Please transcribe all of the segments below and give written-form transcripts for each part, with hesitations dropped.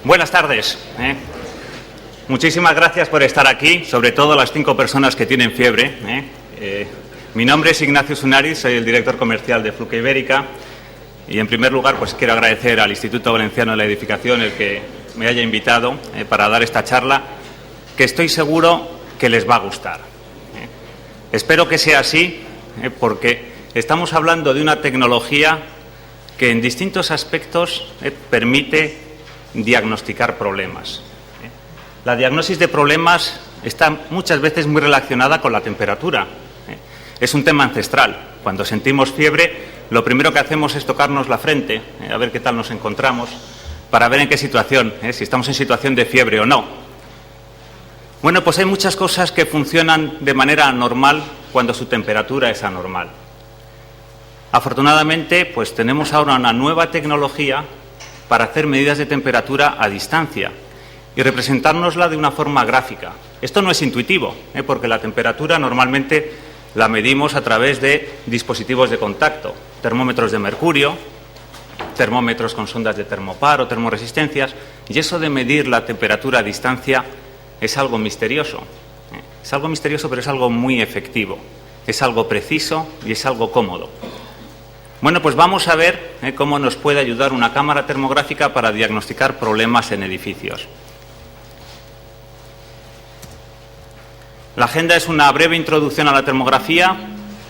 Buenas tardes. Muchísimas gracias por estar aquí, sobre todo las 5 personas que tienen fiebre. Mi nombre es Ignacio Sunariz, soy el director comercial de Fluke Ibérica y, en primer lugar, pues quiero agradecer al Instituto Valenciano de la Edificación el que me haya invitado para dar esta charla, que estoy seguro que les va a gustar. Espero que sea así, porque estamos hablando de una tecnología que en distintos aspectos permite diagnosticar problemas. La diagnosis de problemas está muchas veces muy relacionada con la temperatura. Es un tema ancestral. Cuando sentimos fiebre, lo primero que hacemos es tocarnos la frente, a ver qué tal nos encontramos, para ver en qué situación, si estamos en situación de fiebre o no. Bueno, pues hay muchas cosas que funcionan de manera anormal cuando su temperatura es anormal. Afortunadamente, pues tenemos ahora una nueva tecnología para hacer medidas de temperatura a distancia y representárnosla de una forma gráfica. Esto no es intuitivo, porque la temperatura normalmente la medimos a través de dispositivos de contacto, termómetros de mercurio, termómetros con sondas de termopar o termoresistencias, y eso de medir la temperatura a distancia es algo misterioso. Es algo misterioso, pero es algo muy efectivo, es algo preciso y es algo cómodo. Bueno, pues vamos a ver cómo nos puede ayudar una cámara termográfica para diagnosticar problemas en edificios. La agenda es una breve introducción a la termografía,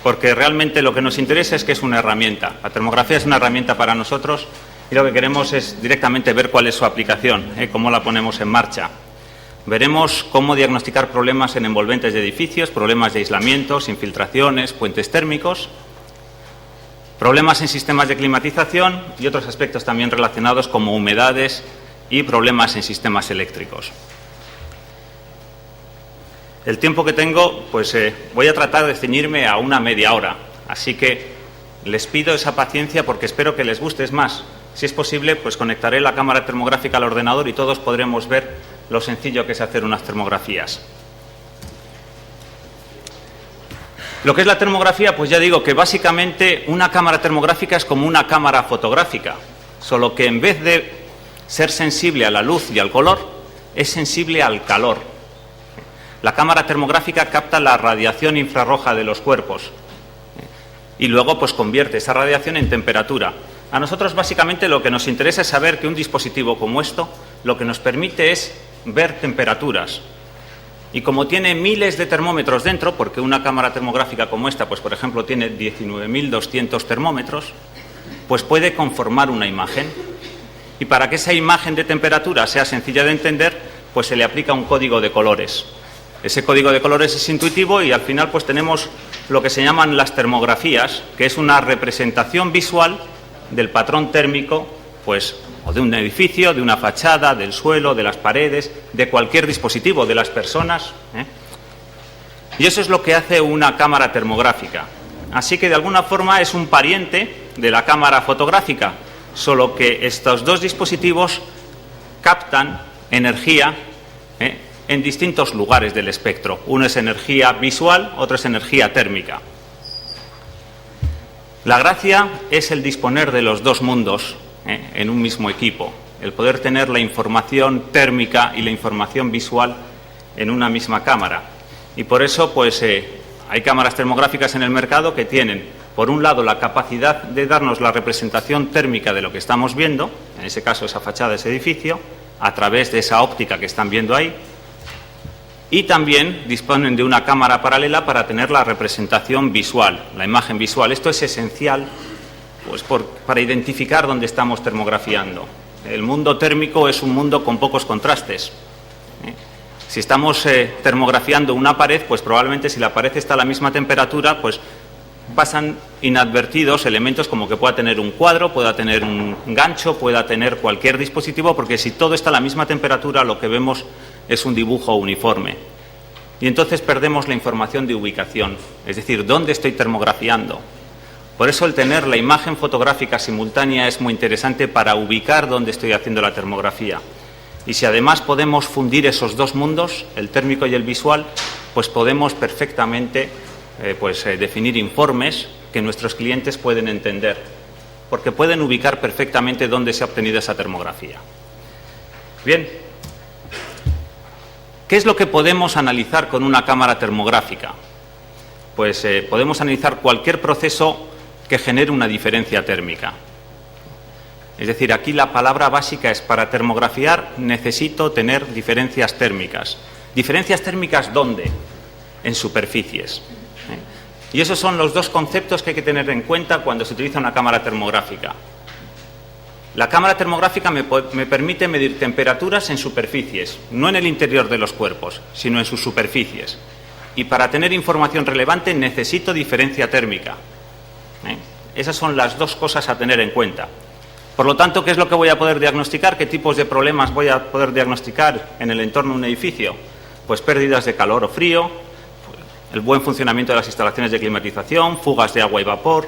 porque realmente lo que nos interesa es que es una herramienta. La termografía es una herramienta para nosotros y lo que queremos es directamente ver cuál es su aplicación, cómo la ponemos en marcha. Veremos cómo diagnosticar problemas en envolventes de edificios, problemas de aislamientos, infiltraciones, puentes térmicos, problemas en sistemas de climatización y otros aspectos también relacionados como humedades y problemas en sistemas eléctricos. El tiempo que tengo, pues voy a tratar de ceñirme a una media hora, así que les pido esa paciencia porque espero que les guste. Es más, si es posible, pues conectaré la cámara termográfica al ordenador y todos podremos ver lo sencillo que es hacer unas termografías. Lo que es la termografía, pues ya digo que básicamente una cámara termográfica es como una cámara fotográfica, solo que en vez de ser sensible a la luz y al color, es sensible al calor. La cámara termográfica capta la radiación infrarroja de los cuerpos y luego pues convierte esa radiación en temperatura. A nosotros básicamente lo que nos interesa es saber que un dispositivo como esto lo que nos permite es ver temperaturas. Y como tiene miles de termómetros dentro, porque una cámara termográfica como esta, pues por ejemplo tiene 19.200 termómetros, pues puede conformar una imagen. Y para que esa imagen de temperatura sea sencilla de entender, pues se le aplica un código de colores. Ese código de colores es intuitivo y al final pues tenemos lo que se llaman las termografías, que es una representación visual del patrón térmico, pues o de un edificio, de una fachada, del suelo, de las paredes, de cualquier dispositivo, de las personas. Y eso es lo que hace una cámara termográfica. Así que de alguna forma es un pariente de la cámara fotográfica, solo que estos dos dispositivos captan energía en distintos lugares del espectro. Uno es energía visual, otro es energía térmica. La gracia es el disponer de los dos mundos en un mismo equipo, el poder tener la información térmica y la información visual en una misma cámara. Y por eso pues hay cámaras termográficas en el mercado que tienen, por un lado, la capacidad de darnos la representación térmica de lo que estamos viendo, en ese caso esa fachada, ese edificio, a través de esa óptica que están viendo ahí, y también disponen de una cámara paralela para tener la representación visual, la imagen visual. Esto es esencial pues para identificar dónde estamos termografiando. El mundo térmico es un mundo con pocos contrastes. Si estamos termografiando una pared, pues probablemente si la pared está a la misma temperatura, pues pasan inadvertidos elementos como que pueda tener un cuadro, pueda tener un gancho, pueda tener cualquier dispositivo, porque si todo está a la misma temperatura, lo que vemos es un dibujo uniforme. Y entonces perdemos la información de ubicación, es decir, dónde estoy termografiando. Por eso el tener la imagen fotográfica simultánea es muy interesante para ubicar dónde estoy haciendo la termografía. Y si además podemos fundir esos dos mundos, el térmico y el visual, pues podemos perfectamente definir informes que nuestros clientes pueden entender, porque pueden ubicar perfectamente dónde se ha obtenido esa termografía. Bien, ¿qué es lo que podemos analizar con una cámara termográfica? Pues podemos analizar cualquier proceso que genere una diferencia térmica. Es decir, aquí la palabra básica es: para termografiar necesito tener diferencias térmicas. ¿Diferencias térmicas dónde? En superficies. Y esos son los dos conceptos que hay que tener en cuenta cuando se utiliza una cámara termográfica. La cámara termográfica me permite medir temperaturas en superficies, no en el interior de los cuerpos, sino en sus superficies. Y para tener información relevante necesito diferencia térmica. Esas son las dos cosas a tener en cuenta. Por lo tanto, ¿qué es lo que voy a poder diagnosticar? ¿Qué tipos de problemas voy a poder diagnosticar en el entorno de un edificio? Pues pérdidas de calor o frío, el buen funcionamiento de las instalaciones de climatización, fugas de agua y vapor,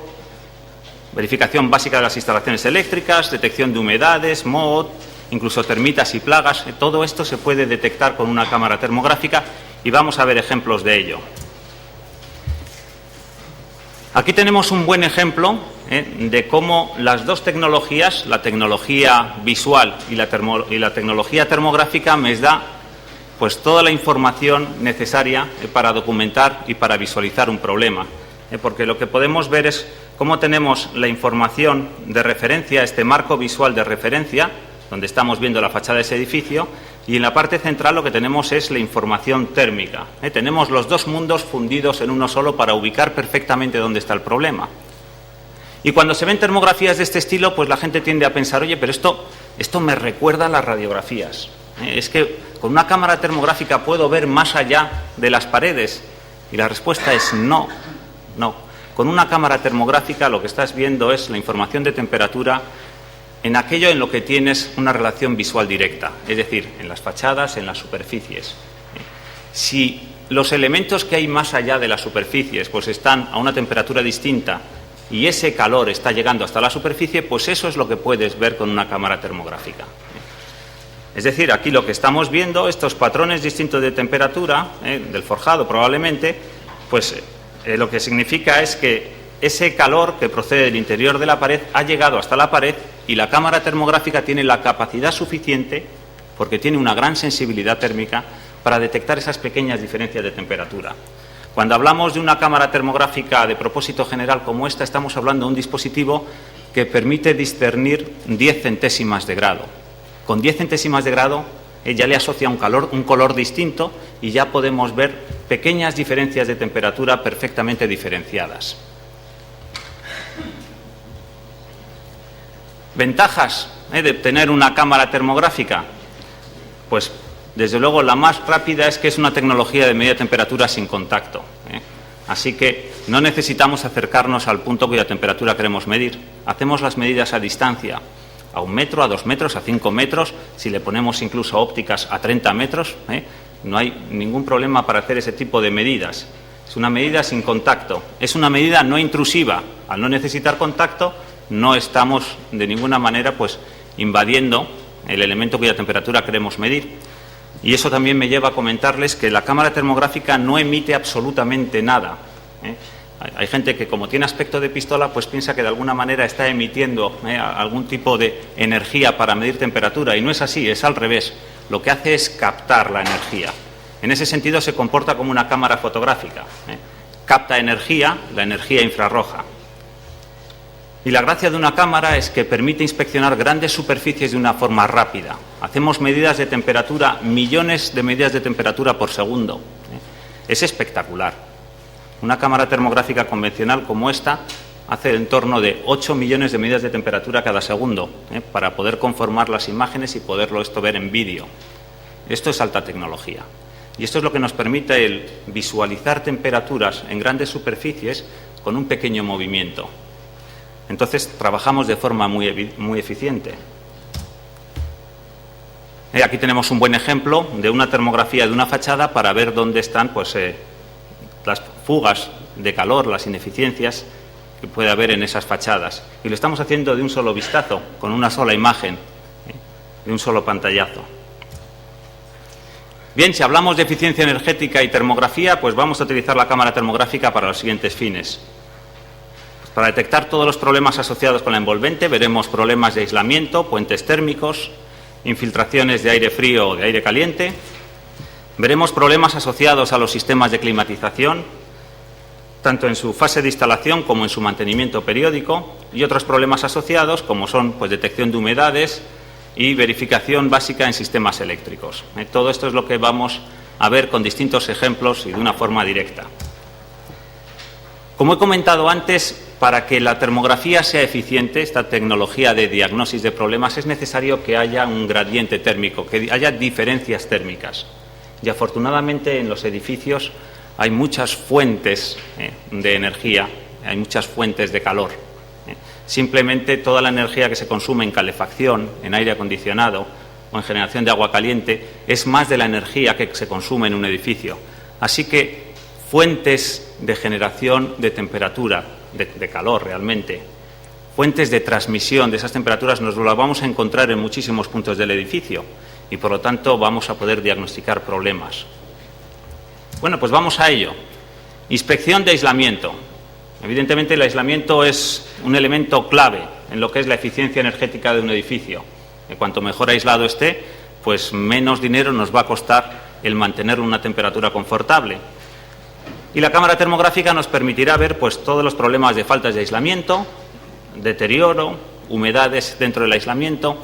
verificación básica de las instalaciones eléctricas, detección de humedades, moho, incluso termitas y plagas. Todo esto se puede detectar con una cámara termográfica y vamos a ver ejemplos de ello. Aquí tenemos un buen ejemplo de cómo las dos tecnologías, la tecnología visual y la tecnología termográfica, me da pues toda la información necesaria para documentar y para visualizar un problema. Porque lo que podemos ver es cómo tenemos la información de referencia, este marco visual de referencia, donde estamos viendo la fachada de ese edificio, y en la parte central lo que tenemos es la información térmica. Tenemos los dos mundos fundidos en uno solo para ubicar perfectamente dónde está el problema. Y cuando se ven termografías de este estilo, pues la gente tiende a pensar: oye, pero esto me recuerda a las radiografías. Es que con una cámara termográfica puedo ver más allá de las paredes. Y la respuesta es no, no. Con una cámara termográfica lo que estás viendo es la información de temperatura en aquello en lo que tienes una relación visual directa, es decir, en las fachadas, en las superficies. Si los elementos que hay más allá de las superficies pues están a una temperatura distinta y ese calor está llegando hasta la superficie, pues eso es lo que puedes ver con una cámara termográfica. Es decir, aquí lo que estamos viendo, estos patrones distintos de temperatura, del forjado probablemente, pues lo que significa es que ese calor que procede del interior de la pared ha llegado hasta la pared y la cámara termográfica tiene la capacidad suficiente, porque tiene una gran sensibilidad térmica, para detectar esas pequeñas diferencias de temperatura. Cuando hablamos de una cámara termográfica de propósito general como esta, estamos hablando de un dispositivo que permite discernir 10 centésimas de grado. Con 10 centésimas de grado ya le asocia un color distinto y ya podemos ver pequeñas diferencias de temperatura perfectamente diferenciadas. ¿Ventajas de tener una cámara termográfica? Pues, desde luego, la más rápida es que es una tecnología de medida de temperatura sin contacto. Así que no necesitamos acercarnos al punto cuya temperatura queremos medir. Hacemos las medidas a distancia, a 1 metro, a 2 metros, a 5 metros, si le ponemos incluso ópticas a 30 metros, no hay ningún problema para hacer ese tipo de medidas. Es una medida sin contacto, es una medida no intrusiva. Al no necesitar contacto, no estamos de ninguna manera pues invadiendo el elemento cuya temperatura queremos medir. Y eso también me lleva a comentarles que la cámara termográfica no emite absolutamente nada. Hay gente que, como tiene aspecto de pistola, pues piensa que de alguna manera está emitiendo algún tipo de energía para medir temperatura, y no es así, es al revés. Lo que hace es captar la energía. En ese sentido se comporta como una cámara fotográfica. Capta energía, la energía infrarroja. Y la gracia de una cámara es que permite inspeccionar grandes superficies de una forma rápida. Hacemos medidas de temperatura, millones de medidas de temperatura por segundo. Es espectacular. Una cámara termográfica convencional como esta hace en torno de 8 millones de medidas de temperatura cada segundo, para poder conformar las imágenes y poderlo esto ver en vídeo. Esto es alta tecnología. Y esto es lo que nos permite el visualizar temperaturas en grandes superficies con un pequeño movimiento. Entonces trabajamos de forma muy eficiente. Aquí tenemos un buen ejemplo de una termografía de una fachada para ver dónde están las fugas de calor, las ineficiencias que puede haber en esas fachadas. Y lo estamos haciendo de un solo vistazo, con una sola imagen, de un solo pantallazo. Bien, si hablamos de eficiencia energética y termografía, pues vamos a utilizar la cámara termográfica para los siguientes fines. Para detectar todos los problemas asociados con la envolvente, veremos problemas de aislamiento, puentes térmicos, infiltraciones de aire frío o de aire caliente. Veremos problemas asociados a los sistemas de climatización, tanto en su fase de instalación como en su mantenimiento periódico, y otros problemas asociados como son pues, detección de humedades y verificación básica en sistemas eléctricos. Todo esto es lo que vamos a ver con distintos ejemplos y de una forma directa. Como he comentado antes, para que la termografía sea eficiente, esta tecnología de diagnosis de problemas, es necesario que haya un gradiente térmico, que haya diferencias térmicas. Y afortunadamente en los edificios hay muchas fuentes de energía, hay muchas fuentes de calor. Simplemente toda la energía que se consume en calefacción, en aire acondicionado o en generación de agua caliente es más de la energía que se consume en un edificio. Así que fuentes de generación de temperatura, de calor realmente, fuentes de transmisión de esas temperaturas nos las vamos a encontrar en muchísimos puntos del edificio y por lo tanto vamos a poder diagnosticar problemas. Bueno, pues vamos a ello. Inspección de aislamiento. Evidentemente el aislamiento es un elemento clave en lo que es la eficiencia energética de un edificio. Cuanto mejor aislado esté, pues menos dinero nos va a costar el mantenerlo a una temperatura confortable. Y la cámara termográfica nos permitirá ver pues, todos los problemas de faltas de aislamiento, deterioro, humedades dentro del aislamiento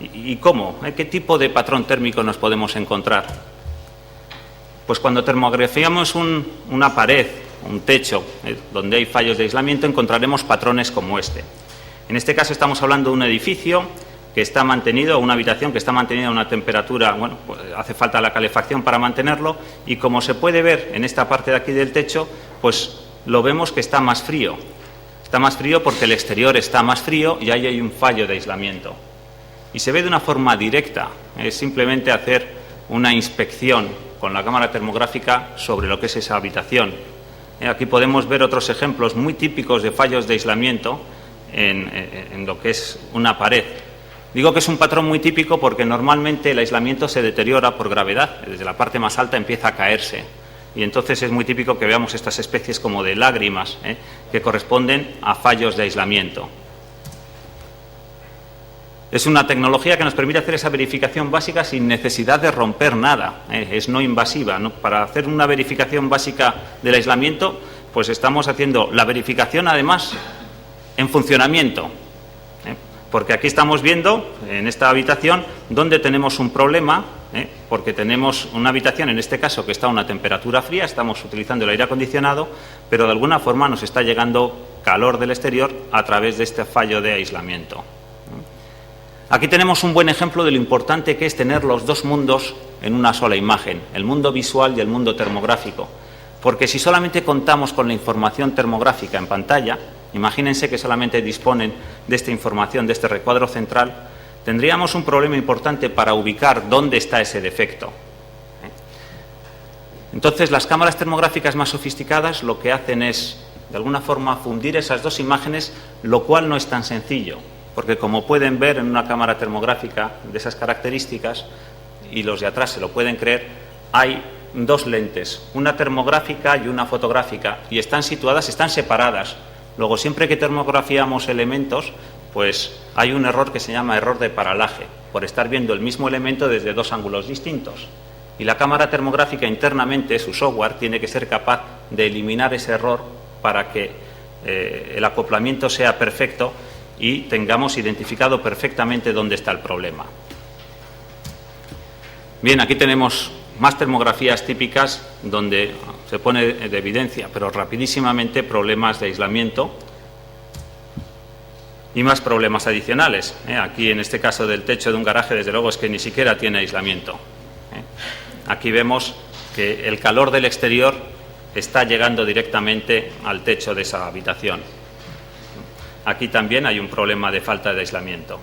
y cómo, qué tipo de patrón térmico nos podemos encontrar. Pues cuando termografiamos una pared, un techo, donde hay fallos de aislamiento, encontraremos patrones como este. En este caso estamos hablando de un edificio que está mantenido, una habitación que está mantenida a una temperatura, bueno, pues hace falta la calefacción para mantenerlo y como se puede ver en esta parte de aquí del techo, pues lo vemos que está más frío. Está más frío porque el exterior está más frío y ahí hay un fallo de aislamiento. Y se ve de una forma directa, es simplemente hacer una inspección con la cámara termográfica sobre lo que es esa habitación. Aquí podemos ver otros ejemplos muy típicos de fallos de aislamiento en lo que es una pared. Digo que es un patrón muy típico porque normalmente el aislamiento se deteriora por gravedad, desde la parte más alta empieza a caerse y entonces es muy típico que veamos estas especies como de lágrimas que corresponden a fallos de aislamiento. Es una tecnología que nos permite hacer esa verificación básica sin necesidad de romper nada, es no invasiva, ¿no? Para hacer una verificación básica del aislamiento, pues estamos haciendo la verificación además en funcionamiento, porque aquí estamos viendo en esta habitación donde tenemos un problema, porque tenemos una habitación en este caso que está a una temperatura fría, estamos utilizando el aire acondicionado, pero de alguna forma nos está llegando calor del exterior a través de este fallo de aislamiento. Aquí tenemos un buen ejemplo de lo importante que es tener los dos mundos en una sola imagen, el mundo visual y el mundo termográfico, porque si solamente contamos con la información termográfica en pantalla, imagínense que solamente disponen de esta información, de este recuadro central, tendríamos un problema importante para ubicar dónde está ese defecto. Entonces, las cámaras termográficas más sofisticadas lo que hacen es, de alguna forma, fundir esas dos imágenes, lo cual no es tan sencillo, porque como pueden ver en una cámara termográfica de esas características, y los de atrás se lo pueden creer, hay dos lentes, una termográfica y una fotográfica, y están situadas, están separadas. Luego, siempre que termografiamos elementos, pues hay un error que se llama error de paralaje, por estar viendo el mismo elemento desde dos ángulos distintos. Y la cámara termográfica internamente, su software, tiene que ser capaz de eliminar ese error para que el acoplamiento sea perfecto y tengamos identificado perfectamente dónde está el problema. Bien, aquí tenemos más termografías típicas donde se pone de evidencia, pero rapidísimamente, problemas de aislamiento y más problemas adicionales. Aquí, en este caso del techo de un garaje, desde luego es que ni siquiera tiene aislamiento. Aquí vemos que el calor del exterior está llegando directamente al techo de esa habitación. Aquí también hay un problema de falta de aislamiento.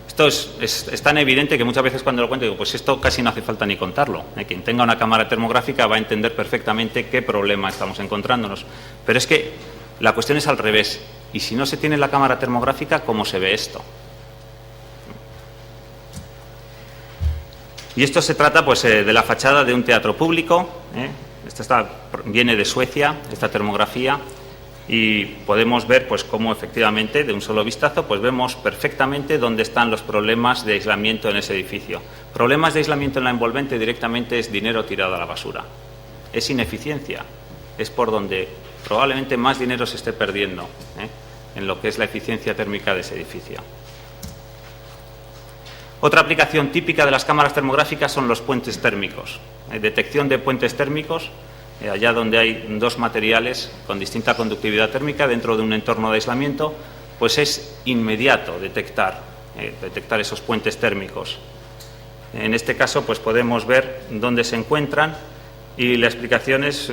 Esto es tan evidente que muchas veces cuando lo cuento digo, pues esto casi no hace falta ni contarlo. Quien tenga una cámara termográfica va a entender perfectamente qué problema estamos encontrándonos. Pero es que la cuestión es al revés. Y si no se tiene la cámara termográfica, ¿cómo se ve esto? Y esto se trata pues de la fachada de un teatro público. Viene de Suecia, esta termografía. y podemos ver pues cómo efectivamente de un solo vistazo pues vemos perfectamente dónde están los problemas de aislamiento en ese edificio. Problemas de aislamiento en la envolvente directamente es dinero tirado a la basura, es ineficiencia, es por donde probablemente más dinero se esté perdiendo en lo que es la eficiencia térmica de ese edificio. Otra aplicación típica de las cámaras termográficas son los puentes térmicos, detección de puentes térmicos. Allá donde hay dos materiales con distinta conductividad térmica dentro de un entorno de aislamiento, pues es inmediato detectar esos puentes térmicos. En este caso, pues podemos ver dónde se encuentran y la explicación es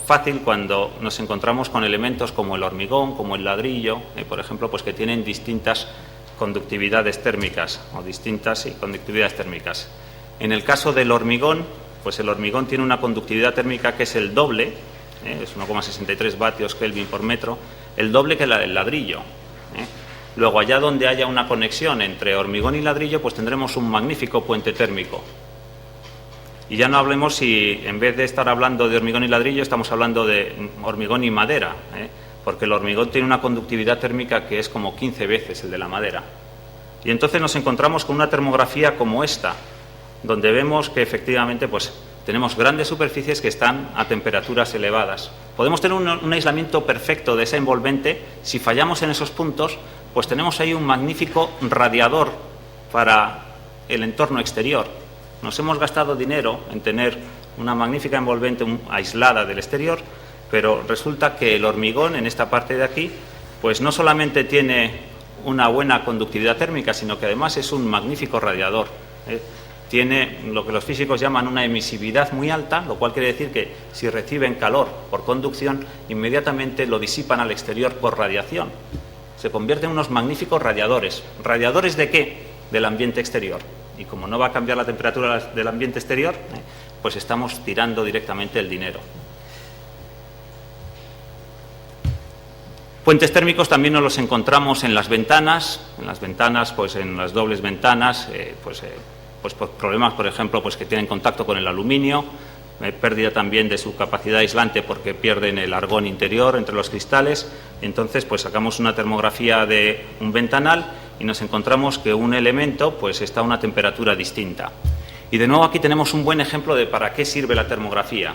fácil cuando nos encontramos con elementos como el hormigón, como el ladrillo, por ejemplo, pues que tienen distintas conductividades térmicas o distintas conductividades térmicas. En el caso del hormigón, pues el hormigón tiene una conductividad térmica que es el doble, es 1,63 vatios Kelvin por metro, el doble que el ladrillo. Luego, allá donde haya una conexión entre hormigón y ladrillo, pues tendremos un magnífico puente térmico. Y ya no hablemos si, en vez de estar hablando de hormigón y ladrillo, estamos hablando de hormigón y madera, porque el hormigón tiene una conductividad térmica que es como 15 veces el de la madera. Y entonces nos encontramos con una termografía como esta, donde vemos que efectivamente pues tenemos grandes superficies que están a temperaturas elevadas. Podemos tener un aislamiento perfecto de esa envolvente. Si fallamos en esos puntos, pues tenemos ahí un magnífico radiador para el entorno exterior. Nos hemos gastado dinero en tener una magnífica envolvente aislada del exterior, pero resulta que el hormigón en esta parte de aquí pues no solamente tiene una buena conductividad térmica, sino que además es un magnífico radiador. Tiene lo que los físicos llaman una emisividad muy alta, lo cual quiere decir que si reciben calor por conducción, inmediatamente lo disipan al exterior por radiación. Se convierten en unos magníficos radiadores. ¿Radiadores de qué? Del ambiente exterior. Y como no va a cambiar la temperatura del ambiente exterior, pues estamos tirando directamente el dinero. Puentes térmicos también nos los encontramos en las ventanas, pues en las dobles ventanas, pues por problemas, por ejemplo, pues que tienen contacto con el aluminio, pérdida también de su capacidad aislante porque pierden el argón interior entre los cristales. Entonces, pues sacamos una termografía de un ventanal y nos encontramos que un elemento pues está a una temperatura distinta. Y de nuevo aquí tenemos un buen ejemplo de para qué sirve la termografía.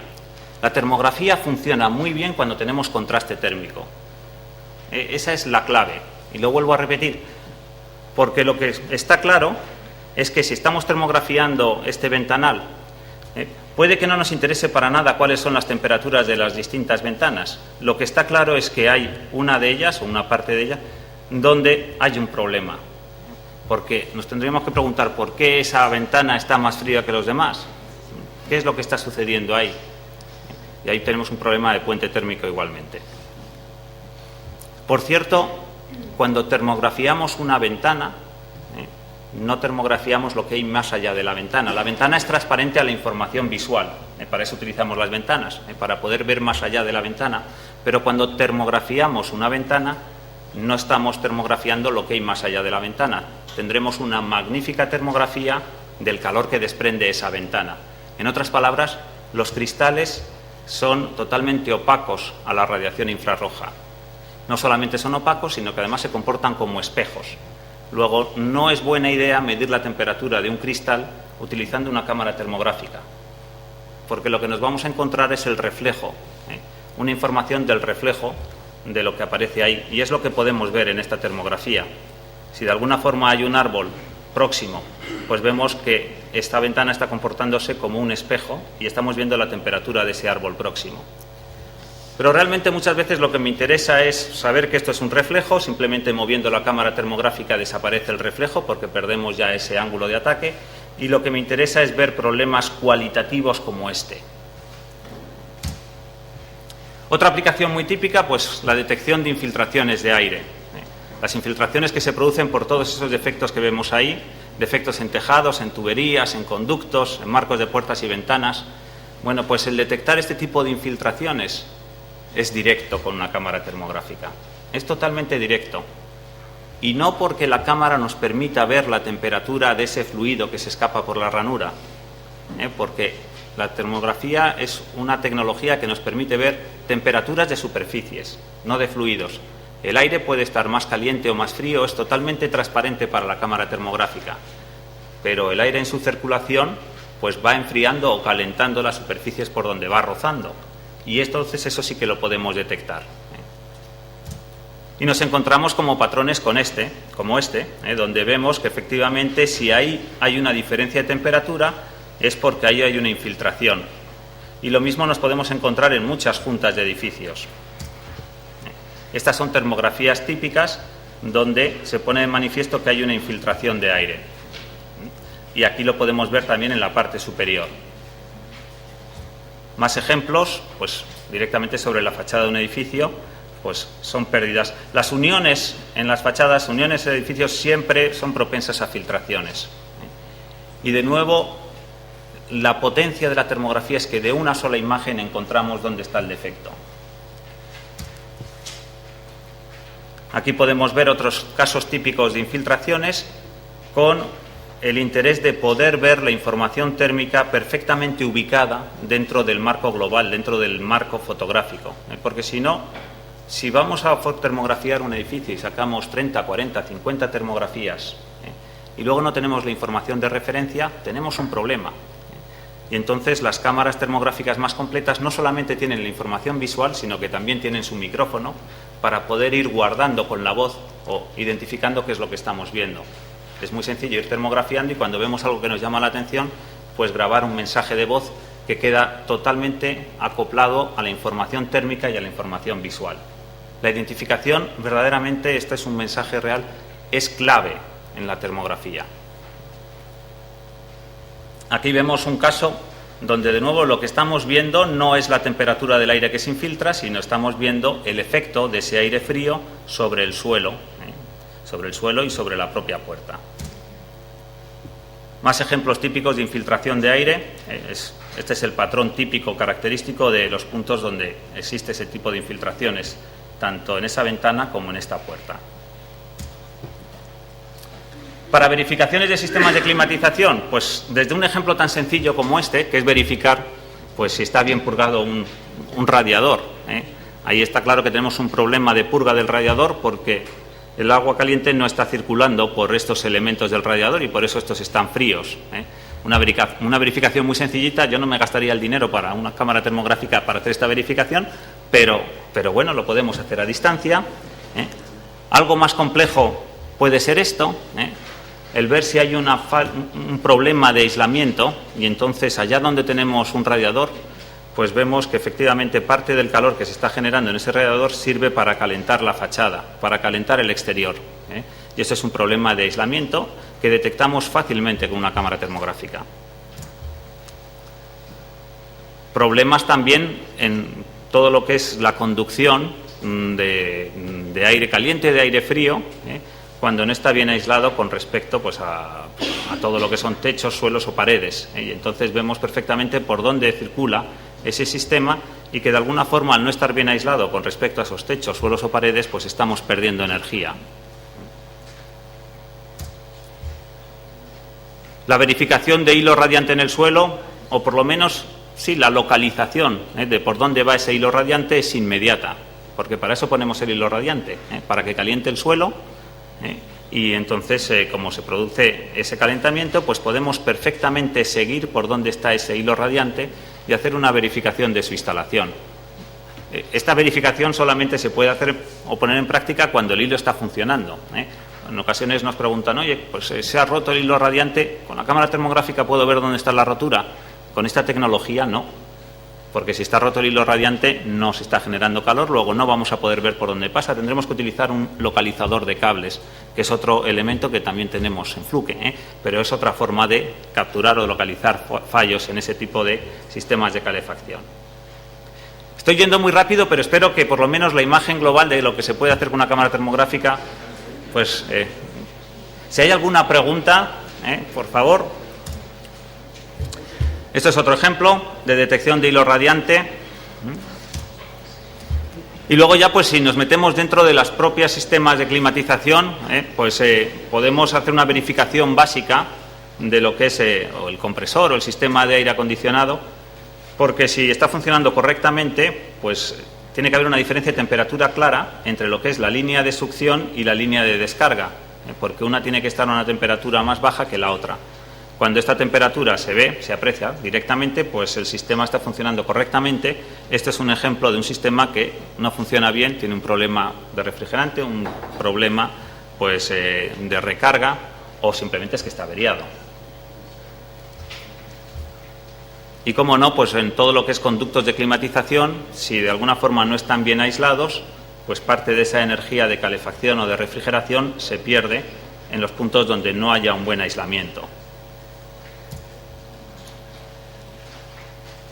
La termografía funciona muy bien cuando tenemos contraste térmico. Esa es la clave. Y lo vuelvo a repetir, porque lo que está claro es que si estamos termografiando este ventanal, puede que no nos interese para nada cuáles son las temperaturas de las distintas ventanas. Lo que está claro es que hay una de ellas, o una parte de ellas, donde hay un problema. Porque nos tendríamos que preguntar por qué esa ventana está más fría que los demás. ¿Qué es lo que está sucediendo ahí? Y ahí tenemos un problema de puente térmico igualmente. Por cierto, cuando termografiamos una ventana, no termografiamos lo que hay más allá de la ventana. La ventana es transparente a la información visual, para eso utilizamos las ventanas, para poder ver más allá de la ventana. Pero cuando termografiamos una ventana, no estamos termografiando lo que hay más allá de la ventana. Tendremos una magnífica termografía del calor que desprende esa ventana. En otras palabras, los cristales son totalmente opacos a la radiación infrarroja. No solamente son opacos, sino que además se comportan como espejos. Luego, no es buena idea medir la temperatura de un cristal utilizando una cámara termográfica, porque lo que nos vamos a encontrar es el reflejo, una información del reflejo de lo que aparece ahí, y es lo que podemos ver en esta termografía. Si de alguna forma hay un árbol próximo, pues vemos que esta ventana está comportándose como un espejo y estamos viendo la temperatura de ese árbol próximo. Pero realmente muchas veces lo que me interesa es saber que esto es un reflejo. Simplemente moviendo la cámara termográfica desaparece el reflejo porque perdemos ya ese ángulo de ataque, y lo que me interesa es ver problemas cualitativos como este. Otra aplicación muy típica, pues la detección de infiltraciones de aire. Las infiltraciones que se producen por todos esos defectos que vemos ahí, defectos en tejados, en tuberías, en conductos, en marcos de puertas y ventanas. Bueno, pues el detectar este tipo de infiltraciones es directo con una cámara termográfica. Es totalmente directo. Y no porque la cámara nos permita ver la temperatura de ese fluido que se escapa por la ranura, porque La termografía es una tecnología que nos permite ver temperaturas de superficies, no de fluidos. El aire puede estar más caliente o más frío, es totalmente transparente para la cámara termográfica, pero el aire en su circulación pues va enfriando o calentando las superficies por donde va rozando, y entonces eso sí que lo podemos detectar. Y nos encontramos como patrones como este, donde vemos que efectivamente si hay una diferencia de temperatura es porque ahí hay una infiltración. Y lo mismo nos podemos encontrar en muchas juntas de edificios. Estas son termografías típicas donde se pone de manifiesto que hay una infiltración de aire. Y aquí lo podemos ver también en la parte superior. Más ejemplos, pues directamente sobre la fachada de un edificio, pues son pérdidas. Las uniones en las fachadas, uniones de edificios siempre son propensas a filtraciones. Y de nuevo, la potencia de la termografía es que de una sola imagen encontramos dónde está el defecto. Aquí podemos ver otros casos típicos de infiltraciones con el interés de poder ver la información térmica perfectamente ubicada dentro del marco global, dentro del marco fotográfico. Porque si no, si vamos a termografiar un edificio y sacamos 30, 40, 50 termografías y luego no tenemos la información de referencia, tenemos un problema. Y entonces las cámaras termográficas más completas no solamente tienen la información visual, sino que también tienen su micrófono para poder ir guardando con la voz o identificando qué es lo que estamos viendo. Es muy sencillo ir termografiando y cuando vemos algo que nos llama la atención, pues grabar un mensaje de voz que queda totalmente acoplado a la información térmica y a la información visual. La identificación, verdaderamente, este es un mensaje real, es clave en la termografía. Aquí vemos un caso donde, de nuevo, lo que estamos viendo no es la temperatura del aire que se infiltra, sino estamos viendo el efecto de ese aire frío sobre el suelo y sobre la propia puerta. Más ejemplos típicos de infiltración de aire. Este es el patrón típico característico de los puntos donde existe ese tipo de infiltraciones, tanto en esa ventana como en esta puerta. Para verificaciones de sistemas de climatización, pues desde un ejemplo tan sencillo como este, que es verificar pues si está bien purgado un radiador. Ahí está claro que tenemos un problema de purga del radiador porque el agua caliente no está circulando por estos elementos del radiador y por eso estos están fríos. Una verificación muy sencillita. Yo no me gastaría el dinero para una cámara termográfica para hacer esta verificación, pero bueno, lo podemos hacer a distancia. Algo más complejo puede ser esto, el ver si hay un problema de aislamiento, y entonces allá donde tenemos un radiador, pues vemos que efectivamente parte del calor que se está generando en ese radiador sirve para calentar la fachada, para calentar el exterior. Y ese es un problema de aislamiento que detectamos fácilmente con una cámara termográfica. Problemas también en todo lo que es la conducción de aire caliente, de aire frío, cuando no está bien aislado con respecto pues, a todo lo que son techos, suelos o paredes. Y entonces vemos perfectamente por dónde circula ese sistema y que de alguna forma, al no estar bien aislado con respecto a esos techos, suelos o paredes, pues estamos perdiendo energía. La verificación de hilo radiante en el suelo, o por lo menos, sí, la localización de por dónde va ese hilo radiante es inmediata, porque para eso ponemos el hilo radiante, para que caliente el suelo. Y entonces, como se produce ese calentamiento, pues podemos perfectamente seguir por dónde está ese hilo radiante y hacer una verificación de su instalación. Esta verificación solamente se puede hacer o poner en práctica cuando el hilo está funcionando. En ocasiones nos preguntan, oye, pues se ha roto el hilo radiante, ¿con la cámara termográfica puedo ver dónde está la rotura? Con esta tecnología no, porque si está roto el hilo radiante no se está generando calor, luego no vamos a poder ver por dónde pasa. Tendremos que utilizar un localizador de cables, que es otro elemento que también tenemos en Fluke, pero es otra forma de capturar o localizar fallos en ese tipo de sistemas de calefacción. Estoy yendo muy rápido, pero espero que por lo menos la imagen global de lo que se puede hacer con una cámara termográfica, pues si hay alguna pregunta, por favor. Esto es otro ejemplo de detección de hilo radiante. Y luego ya, pues si nos metemos dentro de las propias sistemas de climatización, pues podemos hacer una verificación básica de lo que es o el compresor o el sistema de aire acondicionado, Porque si está funcionando correctamente, pues tiene que haber una diferencia de temperatura clara entre lo que es la línea de succión y la línea de descarga, porque una tiene que estar a una temperatura más baja que la otra. Cuando esta temperatura se ve, se aprecia directamente, pues el sistema está funcionando correctamente. Este es un ejemplo de un sistema que no funciona bien, tiene un problema de refrigerante, un problema pues, de recarga, o simplemente es que está averiado. Y cómo no, pues en todo lo que es conductos de climatización, si de alguna forma no están bien aislados, pues parte de esa energía de calefacción o de refrigeración se pierde en los puntos donde no haya un buen aislamiento.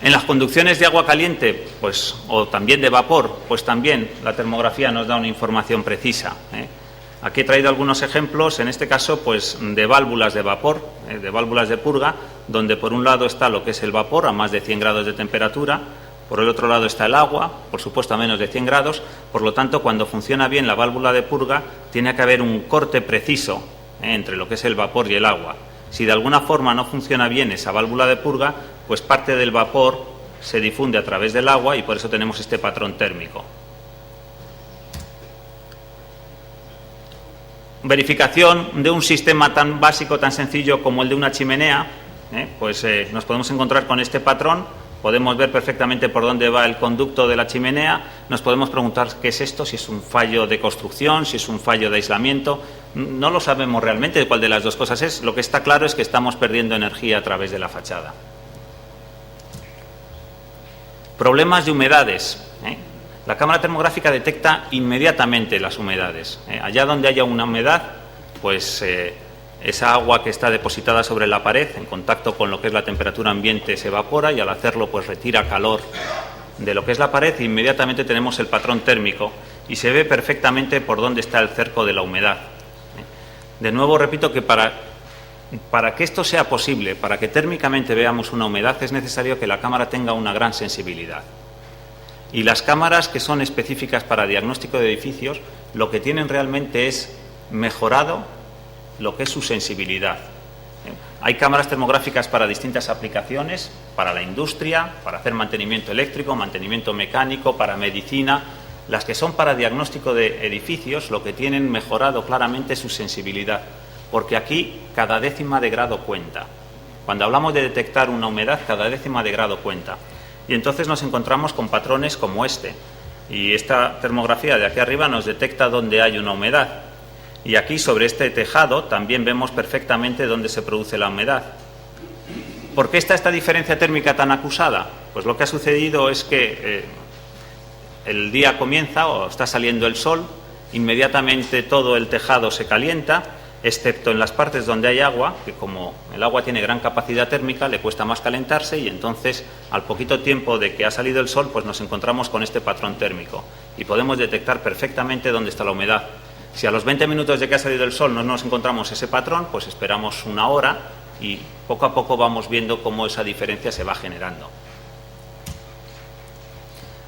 En las conducciones de agua caliente, pues, o también de vapor, pues también la termografía nos da una información precisa. Aquí he traído algunos ejemplos, en este caso, pues, de válvulas de vapor, de válvulas de purga, donde por un lado está lo que es el vapor a más de 100 grados de temperatura, por el otro lado está el agua, por supuesto a menos de 100 grados, por lo tanto, cuando funciona bien la válvula de purga, tiene que haber un corte preciso entre lo que es el vapor y el agua. Si de alguna forma no funciona bien esa válvula de purga, pues parte del vapor se difunde a través del agua y por eso tenemos este patrón térmico. Verificación de un sistema tan básico, tan sencillo como el de una chimenea, pues nos podemos encontrar con este patrón. Podemos ver perfectamente por dónde va el conducto de la chimenea. Nos podemos preguntar qué es esto, si es un fallo de construcción, si es un fallo de aislamiento. No lo sabemos realmente cuál de las dos cosas es. Lo que está claro es que estamos perdiendo energía a través de la fachada. Problemas de humedades. La cámara termográfica detecta inmediatamente las humedades. Allá donde haya una humedad, pues esa agua que está depositada sobre la pared, en contacto con lo que es la temperatura ambiente, se evapora y al hacerlo pues retira calor de lo que es la pared e inmediatamente tenemos el patrón térmico y se ve perfectamente por dónde está el cerco de la humedad. De nuevo repito que para que esto sea posible, para que térmicamente veamos una humedad, es necesario que la cámara tenga una gran sensibilidad. Y las cámaras que son específicas para diagnóstico de edificios, lo que tienen realmente es mejorado lo que es su sensibilidad. Hay cámaras termográficas para distintas aplicaciones, para la industria, para hacer mantenimiento eléctrico, mantenimiento mecánico, para medicina. Las que son para diagnóstico de edificios, lo que tienen mejorado claramente es su sensibilidad, porque aquí cada décima de grado cuenta. Cuando hablamos de detectar una humedad, cada décima de grado cuenta. Y entonces nos encontramos con patrones como este. Y esta termografía de aquí arriba nos detecta dónde hay una humedad. Y aquí sobre este tejado también vemos perfectamente dónde se produce la humedad. ¿Por qué está esta diferencia térmica tan acusada? Pues lo que ha sucedido es que el día comienza o está saliendo el sol, inmediatamente todo el tejado se calienta, excepto en las partes donde hay agua, que como el agua tiene gran capacidad térmica, le cuesta más calentarse y entonces al poquito tiempo de que ha salido el sol, pues nos encontramos con este patrón térmico y podemos detectar perfectamente dónde está la humedad. Si a los 20 minutos de que ha salido el sol no nos encontramos ese patrón, pues esperamos una hora y poco a poco vamos viendo cómo esa diferencia se va generando.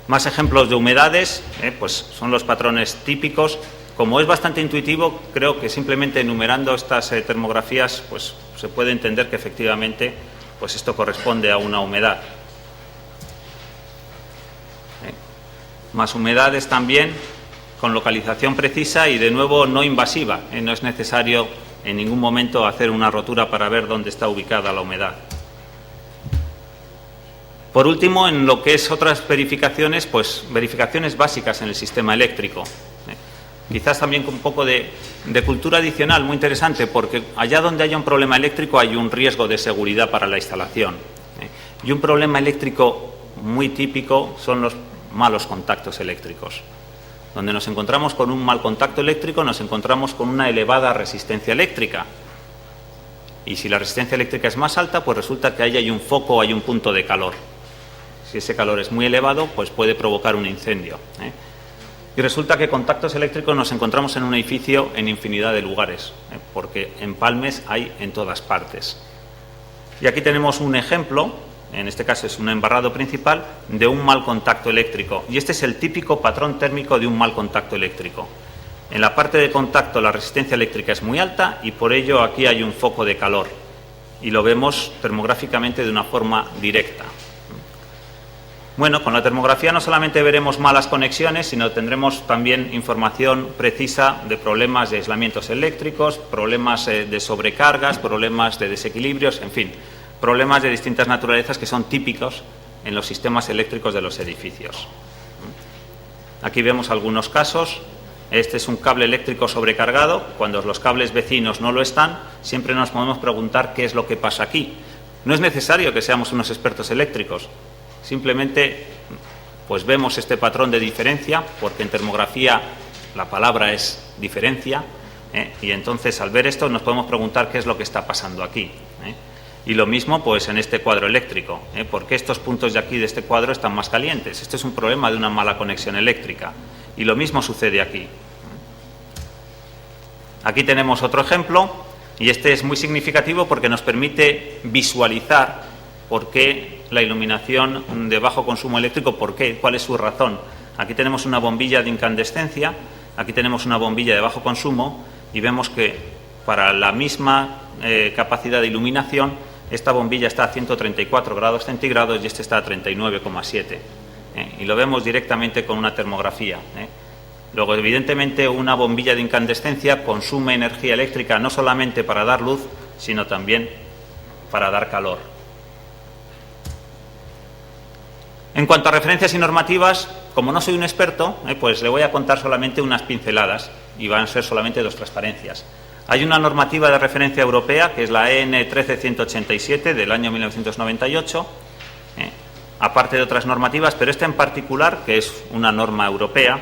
Más ejemplos de humedades, pues son los patrones típicos. Como es bastante intuitivo, creo que simplemente enumerando estas termografías, pues se puede entender que efectivamente pues esto corresponde a una humedad. Más humedades también, con localización precisa y de nuevo no invasiva. No es necesario en ningún momento hacer una rotura para ver dónde está ubicada la humedad. Por último, en lo que es otras verificaciones, pues verificaciones básicas en el sistema eléctrico. Quizás también con un poco de cultura adicional muy interesante, porque allá donde haya un problema eléctrico hay un riesgo de seguridad para la instalación. Y un problema eléctrico muy típico son los malos contactos eléctricos. Donde nos encontramos con un mal contacto eléctrico, nos encontramos con una elevada resistencia eléctrica. Y si la resistencia eléctrica es más alta, pues resulta que ahí hay un foco o hay un punto de calor. Si ese calor es muy elevado, pues puede provocar un incendio. Y resulta que contactos eléctricos nos encontramos en un edificio en infinidad de lugares, porque empalmes hay en todas partes. Y aquí tenemos un ejemplo, en este caso es un embarrado principal, de un mal contacto eléctrico. Y este es el típico patrón térmico de un mal contacto eléctrico. En la parte de contacto la resistencia eléctrica es muy alta y por ello aquí hay un foco de calor. Y lo vemos termográficamente de una forma directa. Bueno, con la termografía no solamente veremos malas conexiones, sino tendremos también información precisa de problemas de aislamientos eléctricos, problemas de sobrecargas, problemas de desequilibrios, en fin, problemas de distintas naturalezas que son típicos en los sistemas eléctricos de los edificios. Aquí vemos algunos casos. Este es un cable eléctrico sobrecargado. Cuando los cables vecinos no lo están, siempre nos podemos preguntar qué es lo que pasa aquí. No es necesario que seamos unos expertos eléctricos. Simplemente pues vemos este patrón de diferencia, porque en termografía la palabra es diferencia, y entonces al ver esto nos podemos preguntar qué es lo que está pasando aquí. Y lo mismo pues en este cuadro eléctrico, ¿por qué estos puntos de aquí de este cuadro están más calientes? Este es un problema de una mala conexión eléctrica, y lo mismo sucede aquí. Aquí tenemos otro ejemplo, y este es muy significativo porque nos permite visualizar por qué la iluminación de bajo consumo eléctrico, por qué, cuál es su razón. Aquí tenemos una bombilla de incandescencia, aquí tenemos una bombilla de bajo consumo, y vemos que para la misma capacidad de iluminación, esta bombilla está a 134 grados centígrados y este está a 39,7. Y lo vemos directamente con una termografía. Luego, evidentemente, una bombilla de incandescencia consume energía eléctrica no solamente para dar luz, sino también para dar calor. En cuanto a referencias y normativas, como no soy un experto, pues le voy a contar solamente unas pinceladas y van a ser solamente dos transparencias. Hay una normativa de referencia europea, que es la EN 13187 del año 1998, aparte de otras normativas, pero esta en particular, que es una norma europea,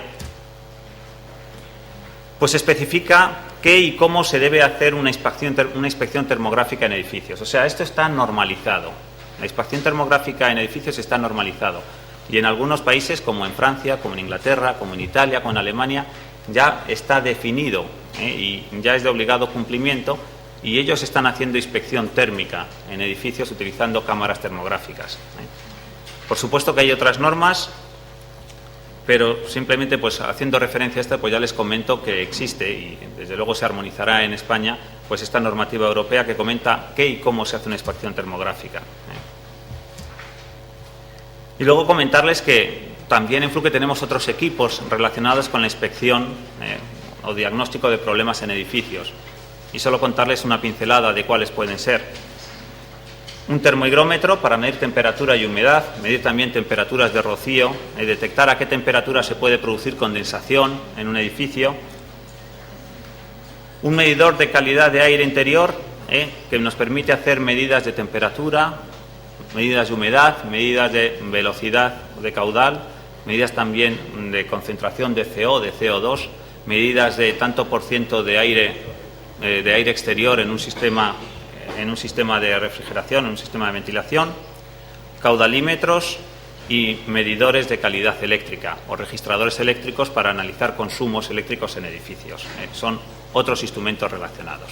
pues especifica qué y cómo se debe hacer una inspección termográfica en edificios. O sea, esto está normalizado. La inspección termográfica en edificios está normalizado. Y en algunos países, como en Francia, como en Inglaterra, como en Italia, como en Alemania, ya está definido y ya es de obligado cumplimiento, y ellos están haciendo inspección térmica en edificios utilizando cámaras termográficas. Por supuesto que hay otras normas, pero simplemente pues haciendo referencia a esta, pues ya les comento que existe, y desde luego se armonizará en España, pues esta normativa europea que comenta qué y cómo se hace una inspección termográfica. Y luego comentarles que también en Fluke tenemos otros equipos relacionados con la inspección o diagnóstico de problemas en edificios. Y solo contarles una pincelada de cuáles pueden ser. Un termohigrómetro para medir temperatura y humedad, medir también temperaturas de rocío, detectar a qué temperatura se puede producir condensación en un edificio. Un medidor de calidad de aire interior, que nos permite hacer medidas de temperatura, medidas de humedad, medidas de velocidad de caudal, medidas también de concentración de CO, de CO2, medidas de tanto por ciento de aire exterior en un sistema de refrigeración, en un sistema de ventilación, caudalímetros y medidores de calidad eléctrica o registradores eléctricos para analizar consumos eléctricos en edificios. Son otros instrumentos relacionados.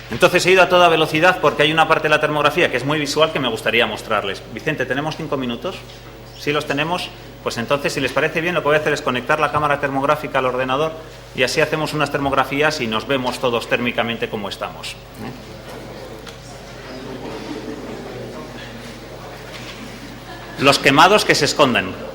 Entonces he ido a toda velocidad porque hay una parte de la termografía que es muy visual que me gustaría mostrarles. Vicente, ¿tenemos 5 minutos? ¿Sí los tenemos? Pues entonces, si les parece bien, lo que voy a hacer es conectar la cámara termográfica al ordenador y así hacemos unas termografías y nos vemos todos térmicamente como estamos. Los quemados que se esconden.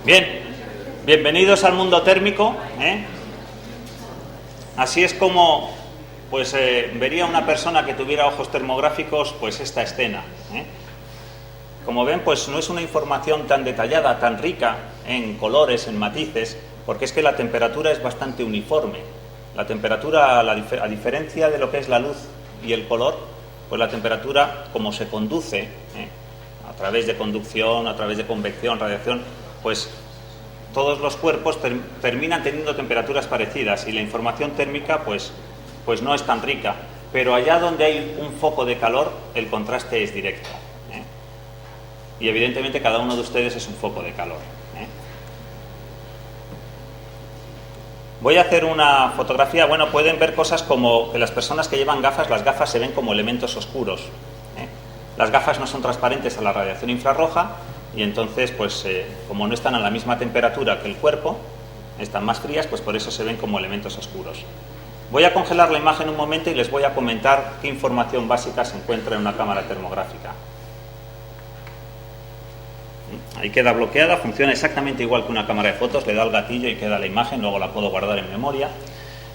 Bien, bienvenidos al mundo térmico. Así es como pues vería una persona que tuviera ojos termográficos pues esta escena. Como ven, pues no es una información tan detallada, tan rica en colores, en matices, porque es que la temperatura es bastante uniforme. La temperatura, a diferencia de lo que es la luz y el color, pues la temperatura, como se conduce a través de conducción, a través de convección, radiación, pues todos los cuerpos terminan teniendo temperaturas parecidas y la información térmica pues no es tan rica. pero allá donde hay un foco de calor, el contraste es directo. Y evidentemente cada uno de ustedes es un foco de calor. Voy a hacer una fotografía. Bueno, pueden ver cosas como que las personas que llevan gafas, las gafas se ven como elementos oscuros. Las gafas no son transparentes a la radiación infrarroja y entonces, pues, como no están a la misma temperatura que el cuerpo, están más frías, pues por eso se ven como elementos oscuros. Voy a congelar la imagen un momento y les voy a comentar qué información básica se encuentra en una cámara termográfica. Ahí queda bloqueada, funciona exactamente igual que una cámara de fotos, le da el gatillo y queda la imagen, luego la puedo guardar en memoria.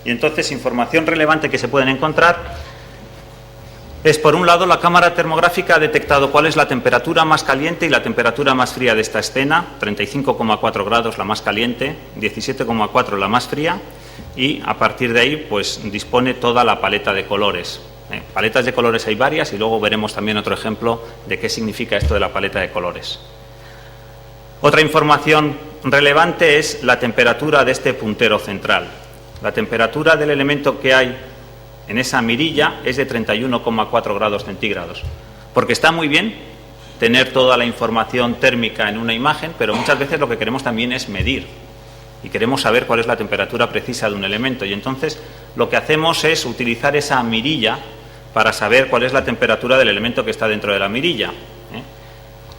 Y entonces, información relevante que se pueden encontrar es, por un lado, la cámara termográfica ha detectado cuál es la temperatura más caliente y la temperatura más fría de esta escena, 35,4 grados la más caliente, 17,4 la más fría, y a partir de ahí pues dispone toda la paleta de colores. Paletas de colores hay varias y luego veremos también otro ejemplo de qué significa esto de la paleta de colores. Otra información relevante es la temperatura de este puntero central. La temperatura del elemento que hay en esa mirilla es de 31,4 grados centígrados. Porque está muy bien tener toda la información térmica en una imagen, pero muchas veces lo que queremos también es medir. Y queremos saber cuál es la temperatura precisa de un elemento. Y entonces lo que hacemos es utilizar esa mirilla para saber cuál es la temperatura del elemento que está dentro de la mirilla.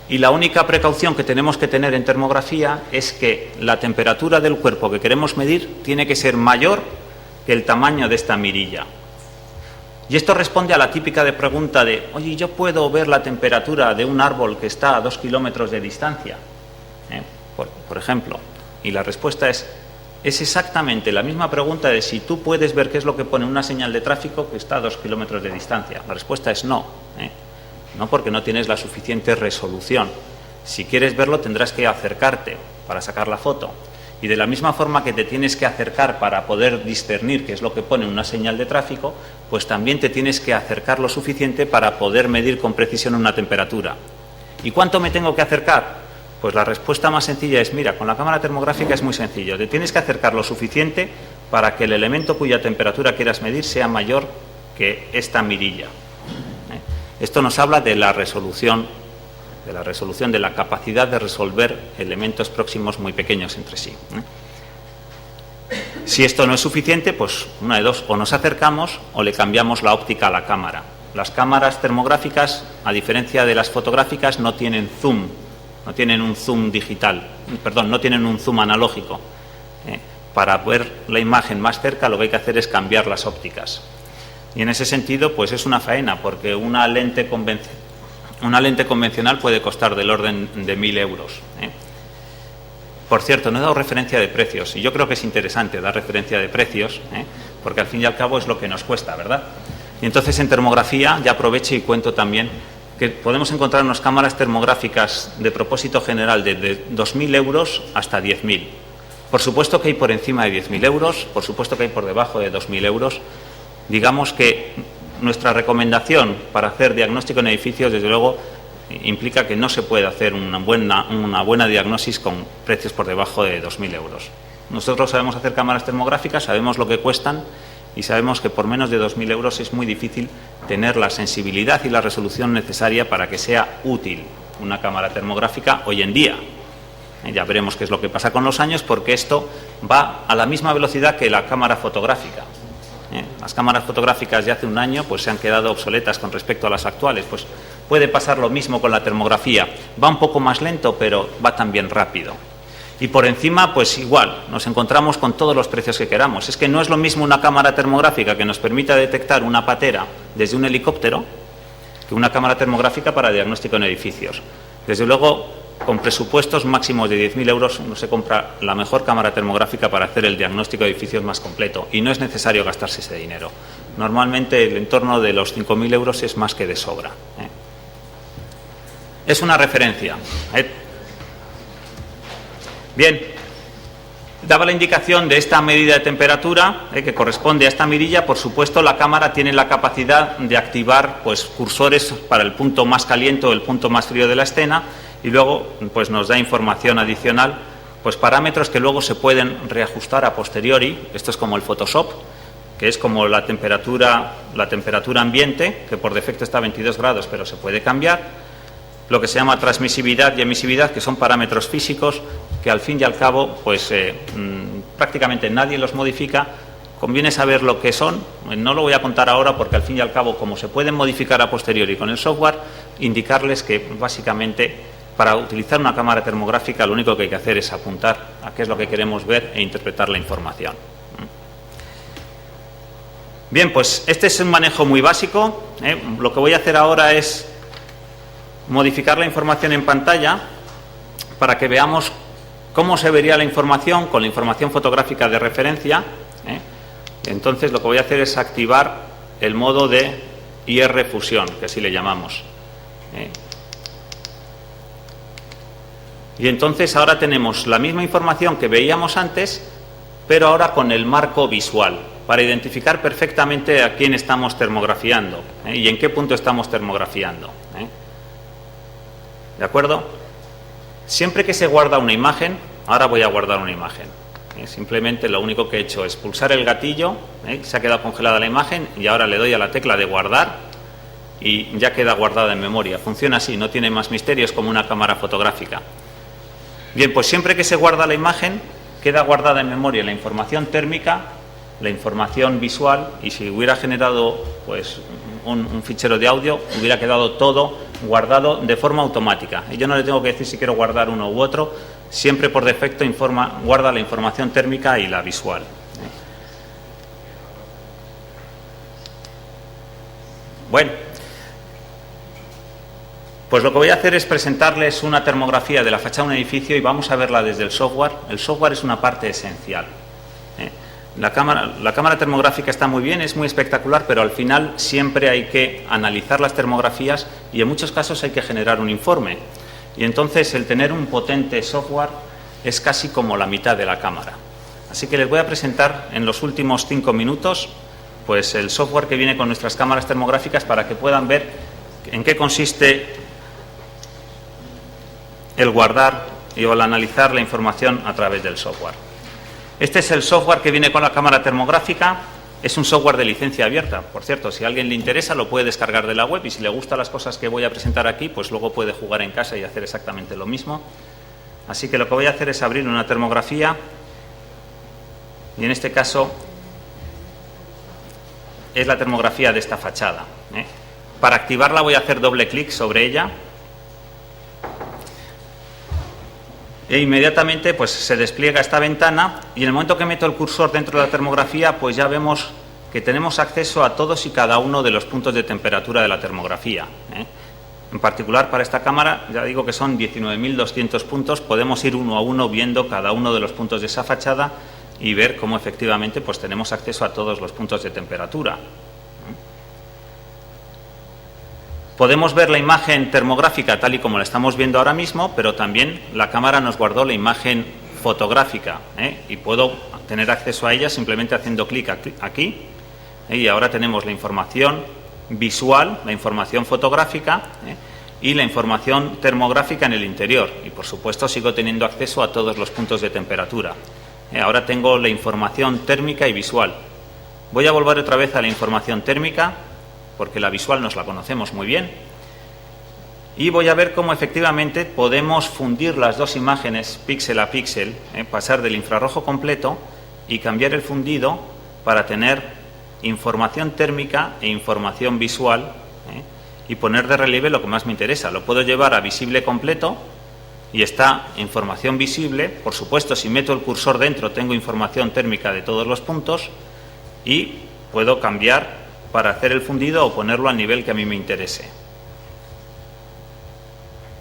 Y la única precaución que tenemos que tener en termografía es que la temperatura del cuerpo que queremos medir tiene que ser mayor que el tamaño de esta mirilla. Y esto responde a la típica pregunta de, oye, ¿yo puedo ver la temperatura de un árbol que está a 2 kilómetros de distancia? Por ejemplo. Y la respuesta es exactamente la misma pregunta de si tú puedes ver qué es lo que pone una señal de tráfico que está a 2 kilómetros de distancia. La respuesta es no. No, porque no tienes la suficiente resolución. Si quieres verlo tendrás que acercarte para sacar la foto. Y de la misma forma que te tienes que acercar para poder discernir qué es lo que pone una señal de tráfico, pues también te tienes que acercar lo suficiente para poder medir con precisión una temperatura. ¿Y cuánto me tengo que acercar? Pues la respuesta más sencilla es, mira, con la cámara termográfica es muy sencillo. Te tienes que acercar lo suficiente para que el elemento cuya temperatura quieras medir sea mayor que esta mirilla. Esto nos habla de la resolución, de la capacidad de resolver elementos próximos muy pequeños entre sí. Si esto no es suficiente, pues una de dos, o nos acercamos o le cambiamos la óptica a la cámara. Las cámaras termográficas, a diferencia de las fotográficas, no tienen zoom, no tienen un zoom digital, perdón, no tienen un zoom analógico. Para ver la imagen más cerca lo que hay que hacer es cambiar las ópticas. Y en ese sentido, pues es una faena, porque una lente convencional puede costar del orden de 1.000 euros. Por cierto, no he dado referencia de precios, y yo creo que es interesante dar referencia de precios, porque al fin y al cabo es lo que nos cuesta, ¿verdad? Y entonces en termografía, ya aprovecho y cuento también que podemos encontrarnos cámaras termográficas de propósito general de 2.000 euros hasta 10.000. Por supuesto que hay por encima de 10.000 euros, por supuesto que hay por debajo de 2.000 euros. Digamos que nuestra recomendación para hacer diagnóstico en edificios, desde luego, implica que no se puede hacer una buena diagnosis con precios por debajo de 2.000 euros. Nosotros sabemos hacer cámaras termográficas, sabemos lo que cuestan y sabemos que por menos de 2.000 euros es muy difícil tener la sensibilidad y la resolución necesaria para que sea útil una cámara termográfica hoy en día. Ya veremos qué es lo que pasa con los años, porque esto va a la misma velocidad que la cámara fotográfica. Las cámaras fotográficas de hace un año pues se han quedado obsoletas con respecto a las actuales. Pues puede pasar lo mismo con la termografía. Va un poco más lento, pero va también rápido. Y por encima, pues igual, nos encontramos con todos los precios que queramos. Es que no es lo mismo una cámara termográfica que nos permita detectar una patera desde un helicóptero que una cámara termográfica para diagnóstico en edificios. Desde luego, con presupuestos máximos de 10.000 euros no se compra la mejor cámara termográfica para hacer el diagnóstico de edificios más completo, y no es necesario gastarse ese dinero. Normalmente el entorno de los 5.000 euros es más que de sobra. Es una referencia. Bien, daba la indicación de esta medida de temperatura que corresponde a esta mirilla. Por supuesto, la cámara tiene la capacidad de activar pues cursores para el punto más caliente o el punto más frío de la escena, y luego pues nos da información adicional, pues parámetros que luego se pueden reajustar a posteriori. Esto es como el Photoshop, que es como la temperatura ambiente, que por defecto está a 22 grados, pero se puede cambiar. Lo que se llama transmisividad y emisividad, que son parámetros físicos que al fin y al cabo pues prácticamente nadie los modifica. Conviene saber lo que son. No lo voy a contar ahora porque al fin y al cabo, como se pueden modificar a posteriori con el software, indicarles que básicamente para utilizar una cámara termográfica lo único que hay que hacer es apuntar a qué es lo que queremos ver e interpretar la información. Bien, pues este es un manejo muy básico. Lo que voy a hacer ahora es modificar la información en pantalla para que veamos cómo se vería la información con la información fotográfica de referencia. Entonces lo que voy a hacer es activar el modo de IR fusión, que así le llamamos. Y entonces ahora tenemos la misma información que veíamos antes, pero ahora con el marco visual, para identificar perfectamente a quién estamos termografiando y en qué punto estamos termografiando. ¿De acuerdo? Siempre que se guarda una imagen, ahora voy a guardar una imagen. Simplemente lo único que he hecho es pulsar el gatillo, se ha quedado congelada la imagen y ahora le doy a la tecla de guardar y ya queda guardada en memoria. Funciona así, no tiene más misterios como una cámara fotográfica. Bien, pues siempre que se guarda la imagen, queda guardada en memoria la información térmica, la información visual, y si hubiera generado pues un fichero de audio, hubiera quedado todo guardado de forma automática. Y yo no le tengo que decir si quiero guardar uno u otro, siempre por defecto guarda la información térmica y la visual. Bueno, pues lo que voy a hacer es presentarles una termografía de la fachada de un edificio y vamos a verla desde el software. El software es una parte esencial. La cámara termográfica está muy bien, es muy espectacular, pero al final siempre hay que analizar las termografías y en muchos casos hay que generar un informe. Y entonces el tener un potente software es casi como la mitad de la cámara. Así que les voy a presentar en los últimos 5 minutos pues el software que viene con nuestras cámaras termográficas para que puedan ver en qué consiste el guardar y el analizar la información a través del software. Este es el software que viene con la cámara termográfica. Es un software de licencia abierta. Por cierto, si a alguien le interesa, lo puede descargar de la web y si le gustan las cosas que voy a presentar aquí, pues luego puede jugar en casa y hacer exactamente lo mismo. Así que lo que voy a hacer es abrir una termografía y en este caso es la termografía de esta fachada. Para activarla voy a hacer doble clic sobre ella e inmediatamente pues se despliega esta ventana y en el momento que meto el cursor dentro de la termografía pues ya vemos que tenemos acceso a todos y cada uno de los puntos de temperatura de la termografía. En particular para esta cámara ya digo que son 19.200 puntos, podemos ir uno a uno viendo cada uno de los puntos de esa fachada y ver cómo efectivamente pues tenemos acceso a todos los puntos de temperatura. Podemos ver la imagen termográfica tal y como la estamos viendo ahora mismo, pero también la cámara nos guardó la imagen fotográfica y puedo tener acceso a ella simplemente haciendo clic aquí y ahora tenemos la información visual, la información fotográfica y la información termográfica en el interior y por supuesto sigo teniendo acceso a todos los puntos de temperatura. Ahora tengo la información térmica y visual. Voy a volver otra vez a la información térmica porque la visual nos la conocemos muy bien y voy a ver cómo efectivamente podemos fundir las dos imágenes píxel a píxel, pasar del infrarrojo completo y cambiar el fundido para tener información térmica e información visual y poner de relieve lo que más me interesa. Lo puedo llevar a visible completo y está información visible. Por supuesto, si meto el cursor dentro tengo información térmica de todos los puntos y puedo cambiar para hacer el fundido o ponerlo al nivel que a mí me interese.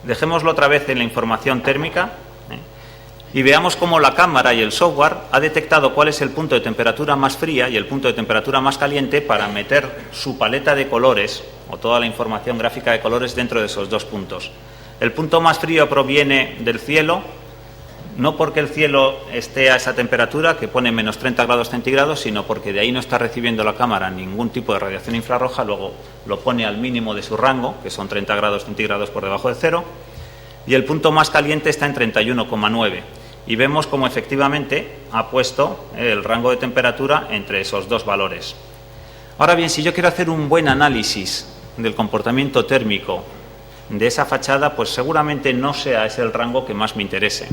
Dejémoslo otra vez en la información térmica y veamos cómo la cámara y el software ha detectado cuál es el punto de temperatura más fría y el punto de temperatura más caliente para meter su paleta de colores o toda la información gráfica de colores dentro de esos dos puntos. El punto más frío proviene del cielo, no porque el cielo esté a esa temperatura que pone menos 30 grados centígrados, sino porque de ahí no está recibiendo la cámara ningún tipo de radiación infrarroja, luego lo pone al mínimo de su rango, que son 30 grados centígrados por debajo de cero, y el punto más caliente está en 31,9. y vemos cómo efectivamente ha puesto el rango de temperatura entre esos dos valores. Ahora bien, si yo quiero hacer un buen análisis del comportamiento térmico de esa fachada, pues seguramente no sea ese el rango que más me interese.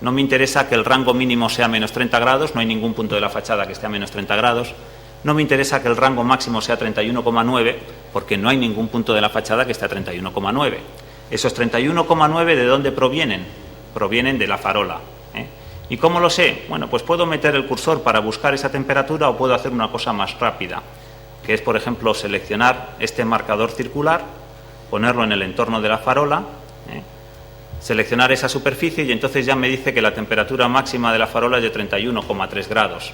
No me interesa que el rango mínimo sea menos 30 grados, no hay ningún punto de la fachada que esté a menos 30 grados. No me interesa que el rango máximo sea 31,9, porque no hay ningún punto de la fachada que esté a 31,9. Esos 31,9, ¿de dónde provienen? Provienen de la farola. ¿Y cómo lo sé? Bueno, pues puedo meter el cursor para buscar esa temperatura o puedo hacer una cosa más rápida, que es, por ejemplo, seleccionar este marcador circular, ponerlo en el entorno de la farola, seleccionar esa superficie y entonces ya me dice que la temperatura máxima de la farola es de 31,3 grados.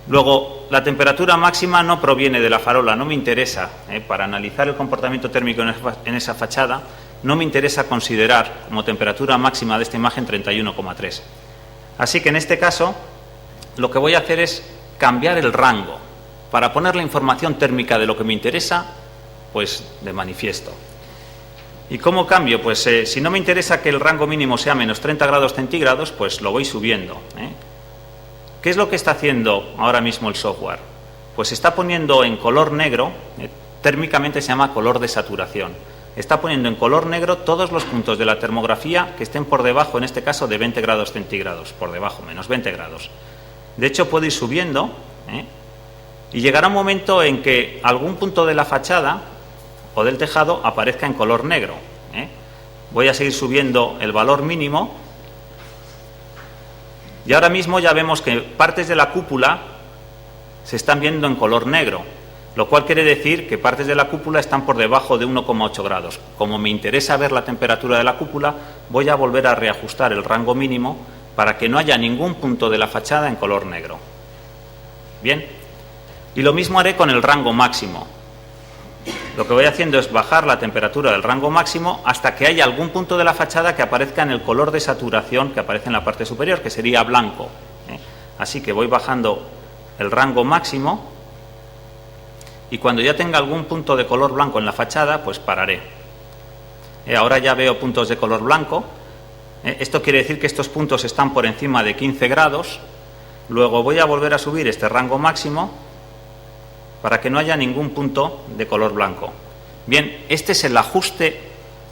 Luego, la temperatura máxima no proviene de la farola, no me interesa. Para analizar el comportamiento térmico en esa fachada, no me interesa considerar como temperatura máxima de esta imagen 31,3. Así que en este caso, lo que voy a hacer es cambiar el rango para poner la información térmica de lo que me interesa, pues de manifiesto. ¿Y cómo cambio? Pues si no me interesa que el rango mínimo sea menos 30 grados centígrados, pues lo voy subiendo. ¿Qué es lo que está haciendo ahora mismo el software? Pues está poniendo en color negro, térmicamente se llama color de saturación. Está poniendo en color negro todos los puntos de la termografía que estén por debajo, en este caso, de 20 grados centígrados, por debajo, menos 20 grados. De hecho, puedo ir subiendo, y llegará un momento en que algún punto de la fachada o del tejado aparezca en color negro. Voy a seguir subiendo el valor mínimo y ahora mismo ya vemos que partes de la cúpula se están viendo en color negro, lo cual quiere decir que partes de la cúpula están por debajo de 1,8 grados. Como me interesa ver la temperatura de la cúpula, voy a volver a reajustar el rango mínimo para que no haya ningún punto de la fachada en color negro. Bien, y lo mismo haré con el rango máximo. Lo que voy haciendo es bajar la temperatura del rango máximo hasta que haya algún punto de la fachada que aparezca en el color de saturación que aparece en la parte superior, que sería blanco. Así que voy bajando el rango máximo y cuando ya tenga algún punto de color blanco en la fachada, pues pararé. Ahora ya veo puntos de color blanco. Esto quiere decir que estos puntos están por encima de 15 grados. Luego voy a volver a subir este rango máximo para que no haya ningún punto de color blanco. Bien, este es el ajuste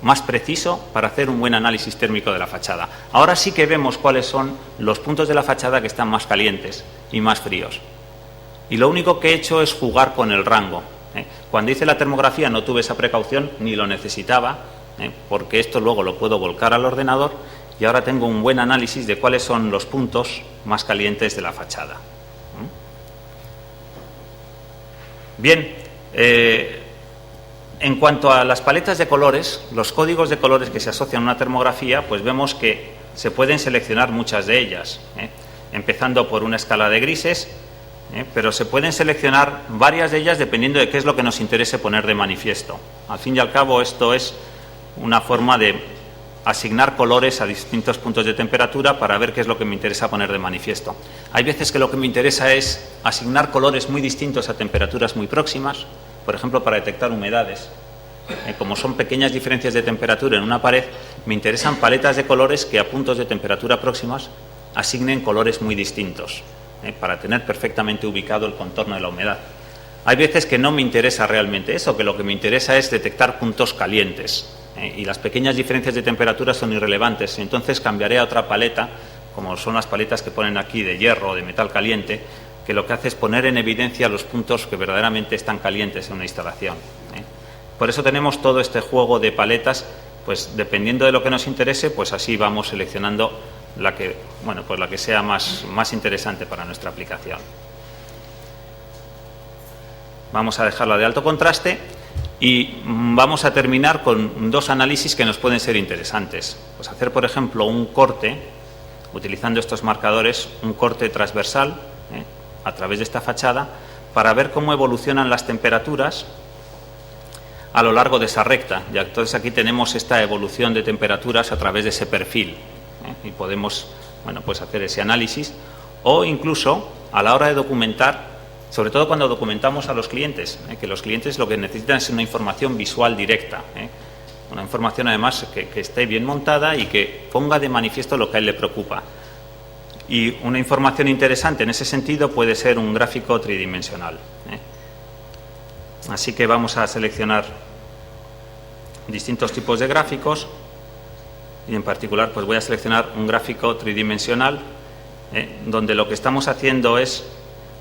más preciso para hacer un buen análisis térmico de la fachada. Ahora sí que vemos cuáles son los puntos de la fachada que están más calientes y más fríos. Y lo único que he hecho es jugar con el rango. Cuando hice la termografía no tuve esa precaución, ni lo necesitaba, porque esto luego lo puedo volcar al ordenador y ahora tengo un buen análisis de cuáles son los puntos más calientes de la fachada. Bien, en cuanto a las paletas de colores, los códigos de colores que se asocian a una termografía, pues vemos que se pueden seleccionar muchas de ellas, empezando por una escala de grises, pero se pueden seleccionar varias de ellas dependiendo de qué es lo que nos interese poner de manifiesto. Al fin y al cabo, esto es una forma de asignar colores a distintos puntos de temperatura para ver qué es lo que me interesa poner de manifiesto. Hay veces que lo que me interesa es asignar colores muy distintos a temperaturas muy próximas, por ejemplo, para detectar humedades. Como son pequeñas diferencias de temperatura en una pared, me interesan paletas de colores que a puntos de temperatura próximas asignen colores muy distintos, para tener perfectamente ubicado el contorno de la humedad. Hay veces que no me interesa realmente eso, que lo que me interesa es detectar puntos calientes. Y las pequeñas diferencias de temperatura son irrelevantes, entonces cambiaré a otra paleta, como son las paletas que ponen aquí de hierro o de metal caliente, que lo que hace es poner en evidencia los puntos que verdaderamente están calientes en una instalación. Por eso tenemos todo este juego de paletas, pues dependiendo de lo que nos interese, pues así vamos seleccionando la que, pues la que sea más interesante para nuestra aplicación. Vamos a dejarla de alto contraste. Y vamos a terminar con dos análisis que nos pueden ser interesantes. Pues hacer, por ejemplo, un corte, utilizando estos marcadores, un corte transversal a través de esta fachada, para ver cómo evolucionan las temperaturas a lo largo de esa recta. Y entonces aquí tenemos esta evolución de temperaturas a través de ese perfil. Y podemos pues hacer ese análisis. O incluso, a la hora de documentar, sobre todo cuando documentamos a los clientes, que los clientes lo que necesitan es una información visual directa. Una información, además, que esté bien montada y que ponga de manifiesto lo que a él le preocupa. Y una información interesante en ese sentido puede ser un gráfico tridimensional. Así que vamos a seleccionar distintos tipos de gráficos y, en particular, pues voy a seleccionar un gráfico tridimensional donde lo que estamos haciendo es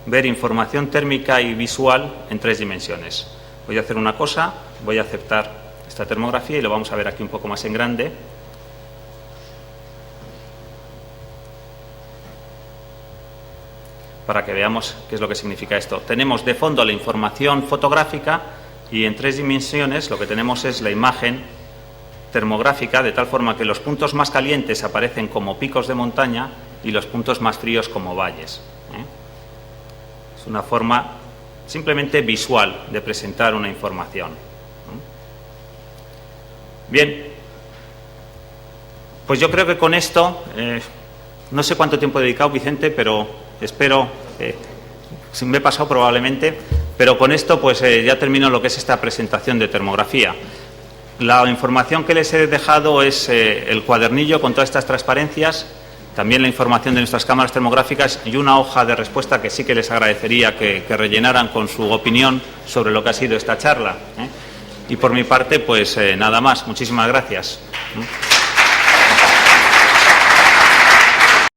ver información térmica y visual en 3 dimensiones. Voy a hacer una cosa, voy a aceptar esta termografía y lo vamos a ver aquí un poco más en grande. Para que veamos qué es lo que significa esto. Tenemos de fondo la información fotográfica y en 3 dimensiones lo que tenemos es la imagen termográfica, de tal forma que los puntos más calientes aparecen como picos de montaña y los puntos más fríos como valles. Es una forma simplemente visual de presentar una información. Bien, pues yo creo que con esto, no sé cuánto tiempo he dedicado, Vicente, pero espero, me he pasado probablemente, pero con esto pues ya termino lo que es esta presentación de termografía. La información que les he dejado es el cuadernillo con todas estas transparencias, también la información de nuestras cámaras termográficas y una hoja de respuesta que sí que les agradecería que rellenaran con su opinión sobre lo que ha sido esta charla. Y por mi parte, pues nada más. Muchísimas gracias.